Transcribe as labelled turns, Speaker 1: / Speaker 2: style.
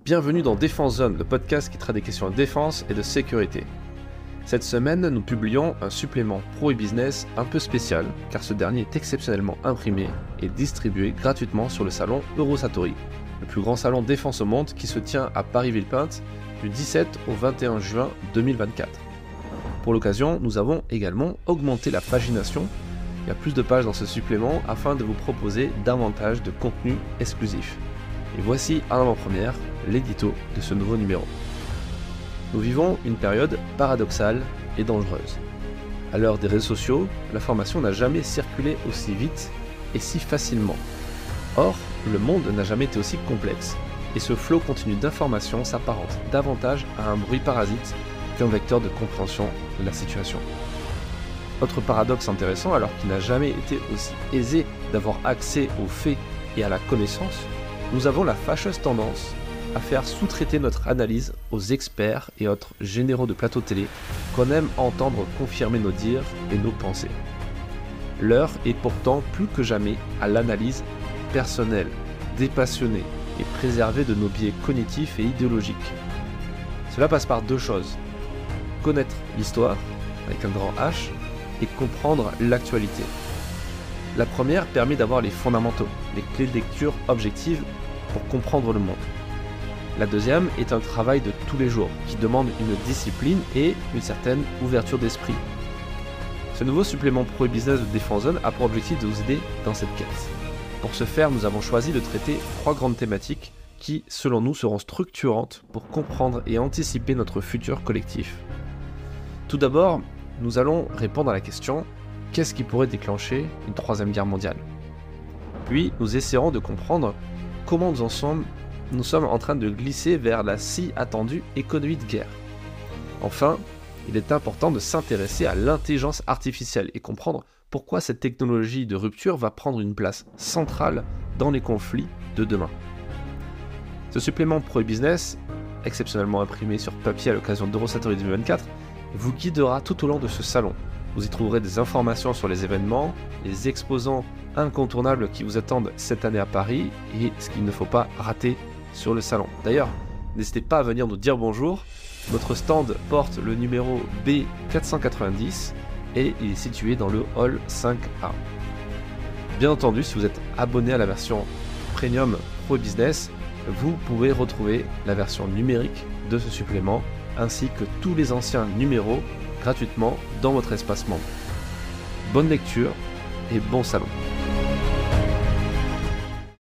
Speaker 1: Bienvenue dans Défense Zone, le podcast qui traite des questions de défense et de sécurité. Cette semaine, nous publions un supplément Pro et Business un peu spécial, car ce dernier est exceptionnellement imprimé et distribué gratuitement sur le salon Eurosatori, le plus grand salon défense au monde qui se tient à Paris-Villepinte du 17 au 21 juin 2024. Pour l'occasion, nous avons également augmenté la pagination. Il y a plus de pages dans ce supplément afin de vous proposer davantage de contenu exclusif. Et voici en avant-première l'édito de ce nouveau numéro. Nous vivons une période paradoxale et dangereuse. À l'heure des réseaux sociaux, l'information n'a jamais circulé aussi vite et si facilement. Or, le monde n'a jamais été aussi complexe, et ce flot continu d'informations s'apparente davantage à un bruit parasite qu'un vecteur de compréhension de la situation. Autre paradoxe intéressant, alors qu'il n'a jamais été aussi aisé d'avoir accès aux faits et à la connaissance, nous avons la fâcheuse tendance à faire sous-traiter notre analyse aux experts et autres généraux de plateau télé qu'on aime entendre confirmer nos dires et nos pensées. L'heure est pourtant plus que jamais à l'analyse personnelle, dépassionnée et préservée de nos biais cognitifs et idéologiques. Cela passe par deux choses: connaître l'histoire, avec un grand H, et comprendre l'actualité. La première permet d'avoir les fondamentaux, les clés de lecture objectives pour comprendre le monde. La deuxième est un travail de tous les jours qui demande une discipline et une certaine ouverture d'esprit. Ce nouveau supplément Pro et Business de Défense Zone a pour objectif de vous aider dans cette quête. Pour ce faire, nous avons choisi de traiter 3 grandes thématiques qui, selon nous, seront structurantes pour comprendre et anticiper notre futur collectif. Tout d'abord, nous allons répondre à la question: qu'est-ce qui pourrait déclencher une 3e guerre mondiale? Puis, nous essaierons de comprendre comment nous sommes en train de glisser vers la si attendue économie de guerre. Enfin, il est important de s'intéresser à l'intelligence artificielle et comprendre pourquoi cette technologie de rupture va prendre une place centrale dans les conflits de demain. Ce supplément Pro et Business, exceptionnellement imprimé sur papier à l'occasion d'Eurosatori 2024, vous guidera tout au long de ce salon. Vous y trouverez des informations sur les événements, les exposants incontournables qui vous attendent cette année à Paris et ce qu'il ne faut pas rater sur le salon. D'ailleurs, n'hésitez pas à venir nous dire bonjour. Notre stand porte le numéro B490 et il est situé dans le hall 5A. Bien entendu, si vous êtes abonné à la version Premium Pro Business, vous pouvez retrouver la version numérique de ce supplément ainsi que tous les anciens numéros gratuitement dans votre espace membre. Bonne lecture et bon salon.